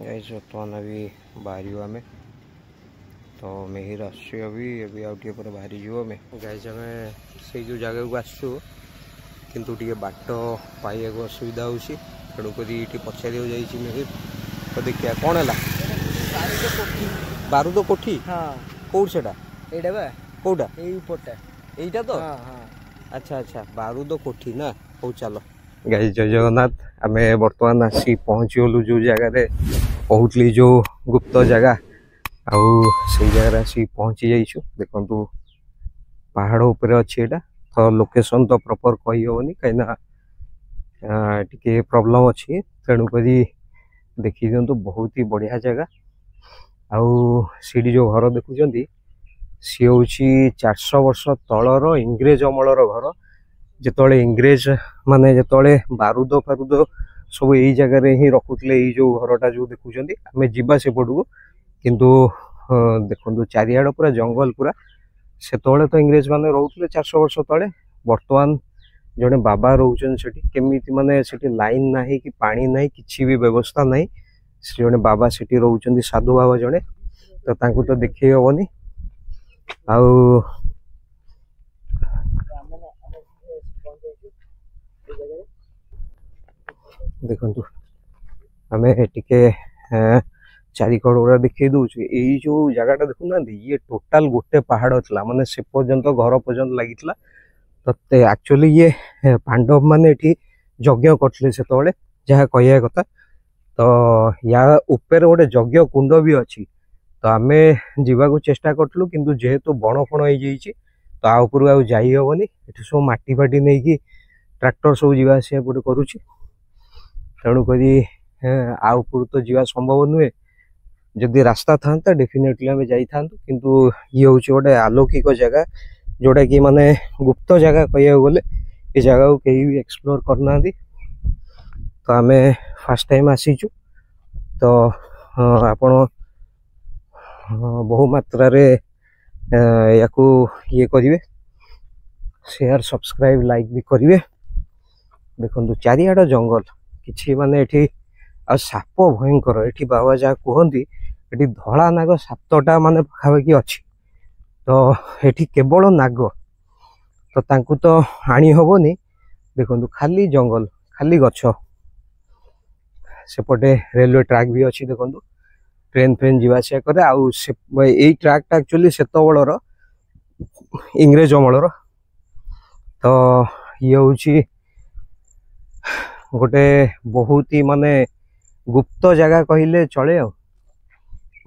Guys बर्तमान अभी बाहर आम तो मेहर अभी अभी आगे पर बाहरी जो आम गाइस आम से जो जगह को आसु किंतु टे बाट पाइबा असुविधा हो तेणुक ये पचार मेहर तो देखिए कौन है बारूद कोठी कौट से कौटा यहीटा तो अच्छा अच्छा बारूद कोठी ना हूँ चलो गाइस जय जगन्नाथ आम बर्तमान आसी पहुँचीगलु जो जगार कहूली जो गुप्त जगह आउ से जगह आसी पहुँची जाइछु देखु पहाड़ उपरे अच्छी एटा तो लोकेशन तो प्रॉपर कही हेनी कहीं टे प्रॉब्लम अच्छी तेणुक देखी दिंतु बहुत ही बढ़िया जगह आउ सीढ़ी जो घर देखुं सी हूँ 400 वर्ष तलर इंग्रेज अमलर घर जिते इंग्रेज माने जिते बारूद फारूद सब यही जगह ही रखुले जो घरटा जो देखुं आम जीवा सेपट को किंतु देखो चारिआड पूरा जंगल पूरा से तो इंग्रेज माने रोते 400 वर्ष तले बर्तमान जड़े बाबा रोचन केमी माने लाइन ना कि पानी ना कि भी व्यवस्था ना से जड़े बाबा से रोचन साधु बाबा जड़े तो देखी हेनी आउ देखु आम टे चारिकड़ गुड़ा देखी दौर यही जो जगह देखुना ये टोटाल गोटे पहाड़ था माने से पर्यंत घर पर्यंत लगी तो एक्चुअली ये पांडव माने ये यज्ञ करते से जहाँ कह कथा तो या ऊपर गोटे यज्ञ कुंड भी अच्छी तो आम जावाक चेष्टा करूँ किंतु जेहेतु बण फण हो तो आउपर आउ जाई हेनी ये सब माटी फाटी नहीं कि ट्रैक्टर सब जीवा आसा पड़े करुच्ची तेणुक आउपर तो जीवा संभव नुहे जदि रास्ता था डेफिनेटली आम जाई था किंतु ये हूँ गोटे अलौकिक जगह जोटा कि माने गुप्त जगह कह गले ये जगह को कहीं भी एक्सप्लोर करना तो आम फास्ट टाइम आसीचु तो आपण बहु मात्रा रे या ये करेंगे शेयर सब्सक्राइब लाइक भी करेंगे देखो चारिआड जंगल किसी माने एठी आ साप भयंकर एठी बाबा जहाँ कहती ये धला नाग 7टा माने पाखापाखि अच्छी तो एठी केवल नाग तो तांकु तो आनी हबनी देखो खाली जंगल खाली गछ सेपटे रेलवे ट्रैक भी अच्छी देखो ट्रेन फेन जीवासा करे आउ से यही ट्रैकटा एक्चुअली सेतबलर इंग्रेज अमलर तो ये हूँ गोटे बहुत ही माने गुप्त जगह कहले चले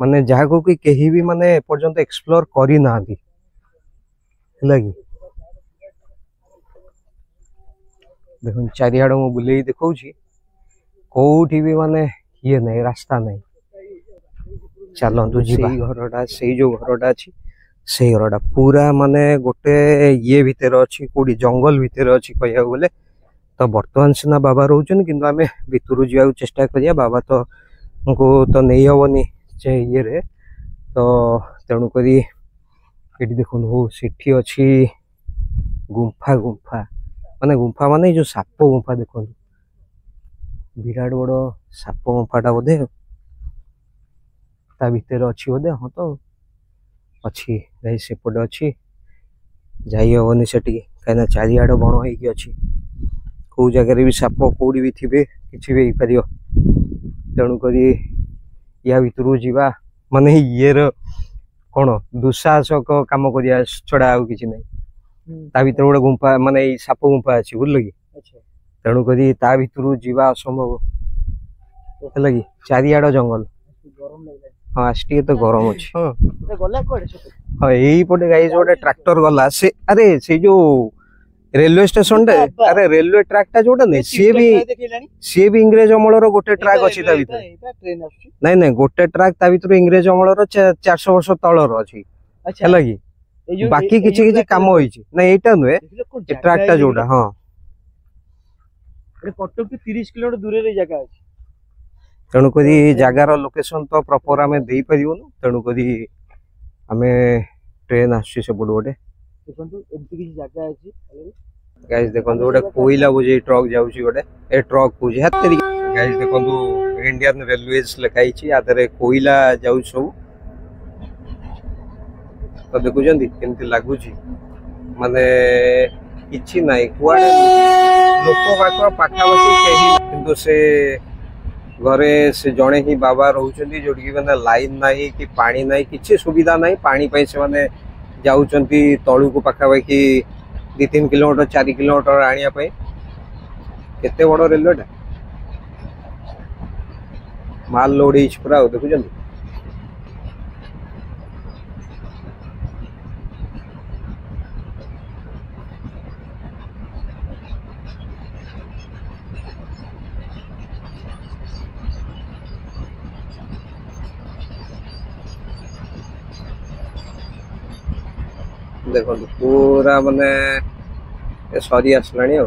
माने जहाँ को कि कहीं भी माने पर्यंत एक्सप्लोर करी ना लगी देखो चारिआड मु बुले देखा कौटी भी माने ये नहीं रास्ता नहीं चलतु घरटा से जो घरटा अच्छी से घरटा पूरा माने गोटे ये भितर अच्छी कौटी जंगल भितर अच्छी कह गले तो बर्तमान सीना बाबा रोचन किंतु आम भितर जावा चेष्टा करिया बाबा तो उनको तो नहीं हेनी ये रे तो तेणुक ये देखो हो सिटी अच्छी गुंफा गुंफा माने जो साप गुंफा देखो विराट बड़ साप गुंफाटा बोधे ता भितर अच्छी बोधे हाँ तो अच्छी गाई सेपटे अच्छी जाई हेनी से कहीं चारिआड बण हो अच्छी कौ जगह भी साप कौड़ी भी थे कि भी पार तेणुक या भितर जावा माने ये कौन दुस्साहसक कम करिया छड़ा आउ कि नहीं ता भीतर गोटे गुंफा माने साप गुंफा अच्छी बुझल कि तेणुक ता भीतर जावा असंभव है कि चारिआड जंगल हाँ आज तो गरम अच्छी हाँ यही पटे गाई गोटे ट्रैक्टर गला से अरे से जो रेलवे स्टेशन अरे रेलवे ट्रैक जोटा नहीं सी भी इंग्रेज अमलर गोटे ट्रैक अच्छी नहीं नहीं गोटे ट्रैक ता भीतर इंग्रेज अमलर 400 वर्ष तलर अच्छी है कि बाकी किसी काम होइछि नहीं एटा नुहे ट्रैकटा जोटा हाँ कटक 30 किलोमीटर दूर रे जगह अछि तेणुक जगार लोकेशन तो प्रॉपर आम दे पारूँ तेणुक आम ट्रेन आसपट गोटे गाइस देखो गोटे कोईला बुझे ट्रक जाऊँगी गोटे ए ट्रक बुझे गाइस देखंतु इंडियन रेलवेज लिखाई आधे कोईला जाऊ सब तो देखुଛନ୍ତି केमती लगुच माने किछि नाही कुआडे लोक बाक पाखापाखि केही किंतु से घरे से जड़े ही बाबा रोचंती जोटी की माने लाइन नाही कि पानी नाही किछि सुविधा नाही पानी पई से माने जाउचंती तळु को पाखापाखि 2-3 किलोमीटर 4 किलोमीटर आनिया पई केते बड़ रेलवेटा माल लोड हिच पूरा देखुଛନ୍ତି देखो पूरा माने सरी आसलानी हो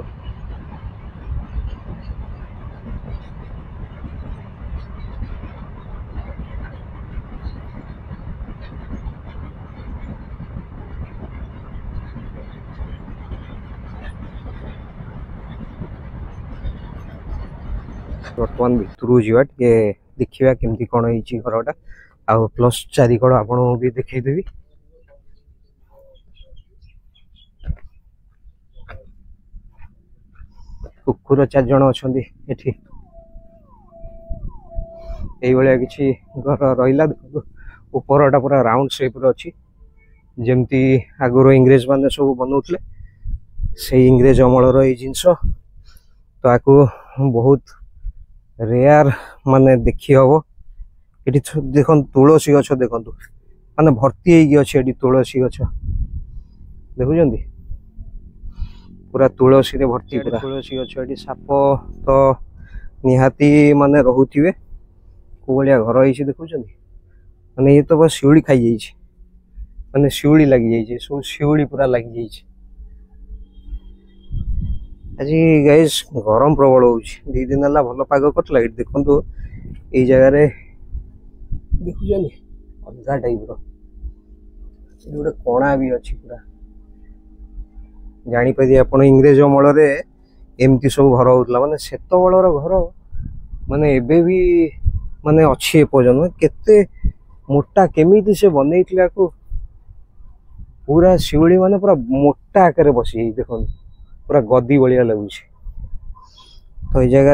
बर्तमान भितर जावा टे देखा केमती कौन होती घरटा आ प्लस चारिकड़ आपण भी देखदेवी कुकुर 4 जण अच्छा एठी कि घर रहा उपरटा पूरा राउंड शेप अच्छी जमती आगुरी इंग्रेज माने सब बनाऊले से इंग्रेज अमलर ये जिनस तो आपको बहुत रेयर माने देखी हम ये देख तुलसी गछ देखु माने भर्ती अच्छी तुलसी गछ देखुं पूरा तुलसी रे भर्ती पूरा तुलसी गछ ये साप तो निहाती माने रोथे को भाया घर ही देखुं माने ये तो बस शिउली खाई जाइए माने शिउली लगी जाइए सब शिउली पूरा लगी जाइए आज गाइस गरम प्रबल हो 2 दिन है भल पाग करला देखो ये जगह देखुं अलग टाइप रोटे कणा भी अच्छी पूरा जापारे आप इंग्रेज अमल एमती सब घर होता माने सेत बलर घर माने एबे भी माने अच्छी एपर्यंत केते मोटा केमिति से बनई को पूरा शिउली माने पूरा मोटा आकार बसी देखो पूरा गदी भाया लगुच तो ये जगह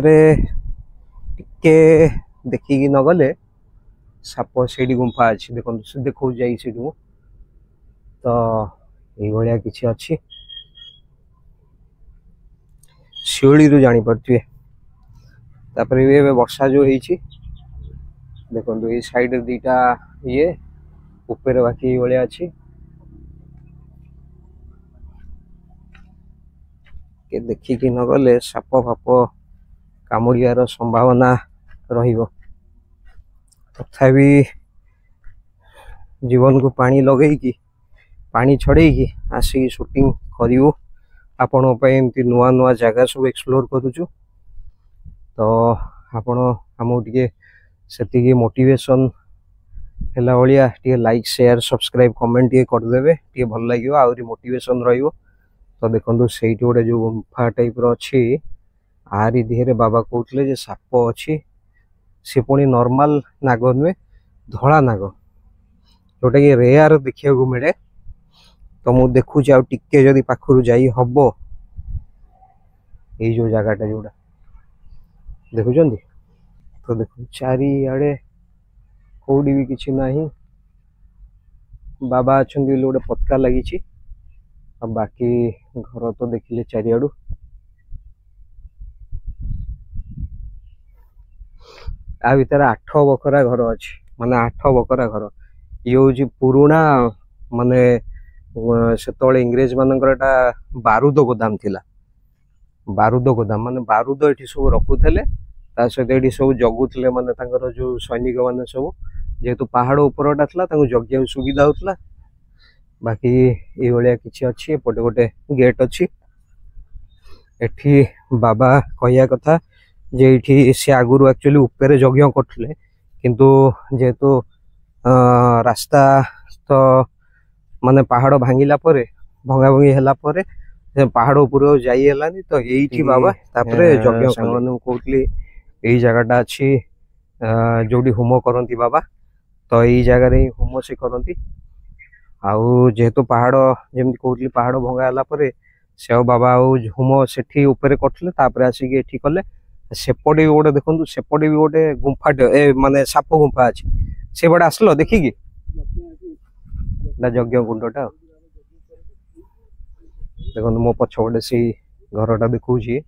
टिके देखिकी न गले साप से गुंफा अच्छी देखो देखो जाई तो ये किसी अच्छी शिउली रू जानी पड़े तापर ये वर्षा जो होती देखो ये साइड 2टा ये ऊपर बाकी भाया अच्छी के देखिकी न गले साप फाप कामुड़ियार संभावना रहिबो तथापि जीवन को पानी लगेगी पानी छड़ेकी आसिक शूटिंग करू आपण एमती नुआ नुआ जगह सब एक्सप्लोर करुचु तो आपण आमको टे से मोटिवेशन हैला भाया टे लाइक शेयर सब्सक्राइब कमेंट टे करदे टे भल लगे आहरी मोटिवेशन रहिबो तो देखो से गोटे जो गुंफा टाइप अच्छी आरी दिहरे बाबा कहते जे साप अच्छी से पुणी नॉर्मल नाग नुहे धला नाग जोटा कि रेयर देखा मिले तो मु देखुची आ टिके जदि पाखरु जाई हबो ये जो जगहटा जोड़ा देखुं तो देखो चारिआडे कौड़ी भी किसी ना बाबा अच्छा गोटे पतका लगी बाकी घर तो देखिले चारिआडू आ भीतर 8 बखरा घर अच्छी माने 8 बखरा घर ये हूँ पुराणा माने से इंग्रेज मानकर बारूद गोदाम थिला बारूद गोदाम माने बारूद ये सब रखुले सहित ये सब जगुले माने जो सैनिक माने सब जेहेतु पहाड़ उपरटा था जगिया सुविधा होता बाकी ये भाया किसी अच्छी एपटे गोटे गेट अच्छी एठी बाबा कहया कथा जे ये सी आगुरी एक्चुअली ऊपर यज्ञ करते किंतु जेहेतु रास्ता तो माने पहाड़ भांगिला परे भंगा भंगी हैला परे पहाड़ ऊपर जाई हेलानी तो यही बाबा तापरे यज्ञ कहली यही जगहटा अच्छी जोड़ी होम करती बाबा तो यही जगह ही होम से करती आउ जेहेतु पहाड़ जमी कहते पहाड़ भंगा पर से बाबा होम से करते आसिक ये कले सेपटे भी गोटे देखो सेपटे भी गोटे गुंफाटे माने साप गुंफा अच्छी से बड़े आसल देखिकी यज्ञ कुंडटा देखो मो पछपटे से घरटा देखा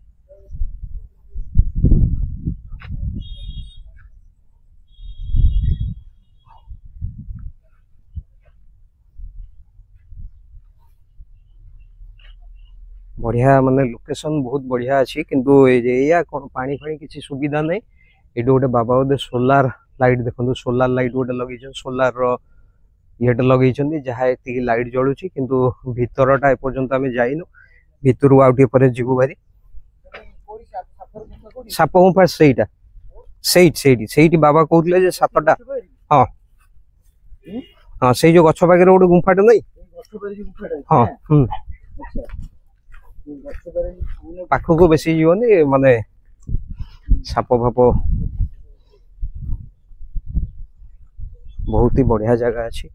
बढ़िया माने लोकेशन बहुत बढ़िया अच्छी किंतु या कौन पानी फानी किसी सुविधा नहीं ये गोटे बाबा गोटे सोलार लाइट देखो सोलार लाइट गोटे लगे सोलार येटा लगे जहाँ ये लाइट जलुची किंतु भीतरटा एपर्यंत आम जाइनु भितर आउटे जीवु भारी साप गुंफा से बाबा कहते सातटा हाँ हाँ से जो गछ पाखे गोटे गुंफाटे नहीं हाँ पाखक बेसी जीवनी माने साप फाप बहुत ही बढ़िया जगह अच्छी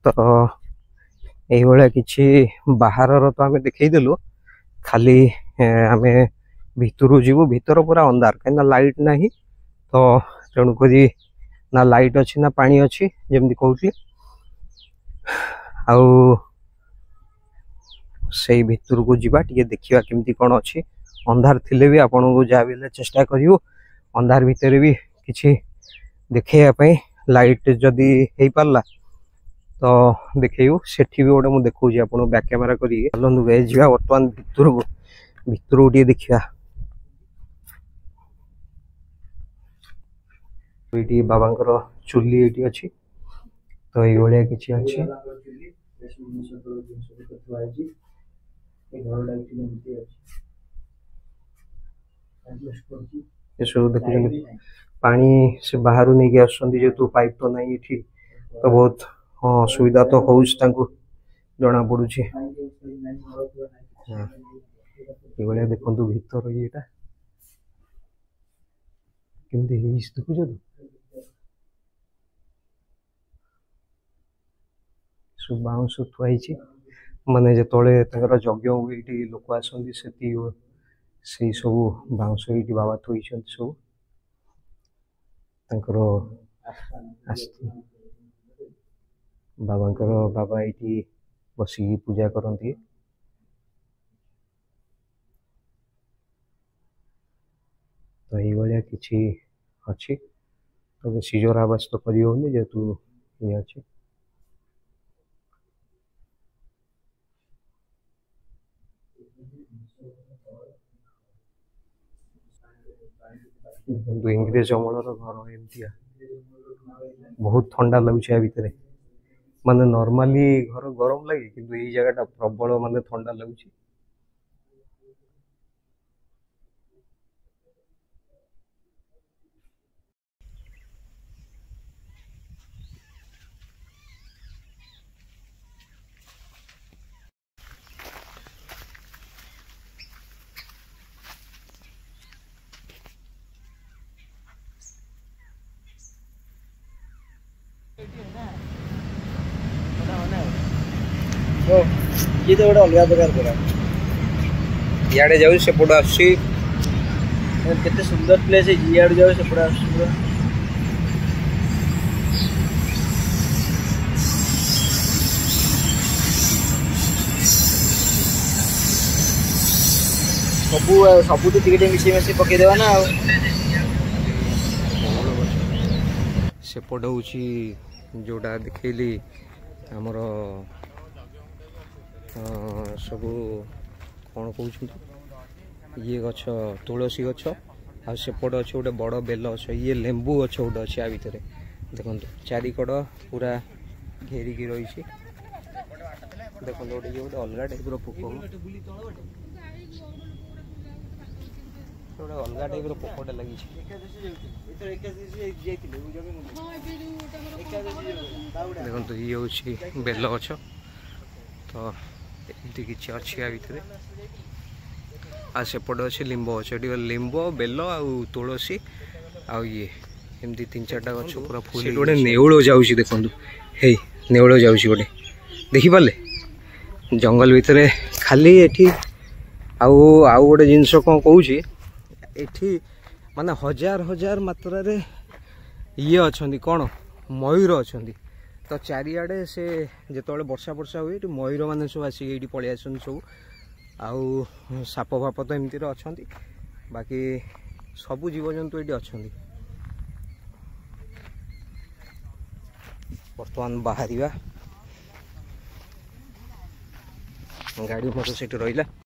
तो ये किसी बाहर तो आम देखदेलु खाली आम भितर जीवु भितर पूरा अंधार कहीं लाइट ना तो तेणुक ना लाइट अच्छी ना पानी अच्छी जमी कहती आउ से भितर को जीवा टे देखा केमती कौन अच्छी अंधार थिले भी आपन को जहाँ भी चेष्टा करूँ अंधार भितर भी किसी देखेवाई लाइट जदि हो पारा तो देखू सेठी भी गोटे मुझे देखा आप बैक कैमेरा करी बर्तमान भितर को देखा ये बाबा चुली ये अच्छी तो ये किसी अच्छी सब देखुं पानी से बाहर नहीं कि आसु पाइप तो नहीं ये तो बहुत हाँ सुविधा तो हो जना पड़ू ये देखु भीतर येटा केमती देखुच तो सब बाउंस थुआई माने जिते यज्ञ हुए ये लोक आसती से सब बाउंस ये बाबा थोई सब बाबा ये बसिकी पूजा करती तो ये किसी अच्छी तो बेसी जोर आवाज तो करी जेहेतु ये अच्छी इंग्रेज अमलर घर एमतिया बहुत ठंडा लगुच भितर माने नॉर्मली घर गरम लगे किंतु ये जगह प्रबल माने ठंडा लगुच ये तो गोटे अलग प्रकार पूरा इे जाऊ सेपट आसुची केते सुंदर प्लेस है इे जाऊ सेपट आसुची पूरा सब सबुठ टिके मिसी मिसी पकईदेवा ना सेपट हूँ जोटा देखली आमर सब कौन कह ये गछ तुलसी गछ आ सेपट अच्छे गोटे बड़ बेल गछ ये लेंबू गछ गोटे अच्छे आ भितर देखो चारिकड़ पूरा घेरिकी रही देखो गोटे ये गोटे अलग टाइप पोक अलग टाइप पोकटे लगी देखो ये हूँ बेल गछ तो एमती किसी अच्छी या भितर आ सेपटे अच्छे लिंब गछ ये लिंब बेल आ तुलसी आ ये एमती 3-4टा गछ पूरा फुल गोटे नेउल जाऊँगी देखु हे नेउल जाऊँगी गोटे देखिपारे जंगल भितर खाली एठी आउ गोटे जिनस कौन कौच एठी माने हजार हजार मात्रा रे ये अच्छा कौन मयूर अच्छा तो चारिआडे से जिते वर्षा वर्षा हुए मयूर मैंने सब आसिक ये पलि आस सब आउ साप फाप तो एमती अच्छा बाकी सबू जीवजंतु ये अच्छा बर्तमान बाहर गाड़ी मत से रहा।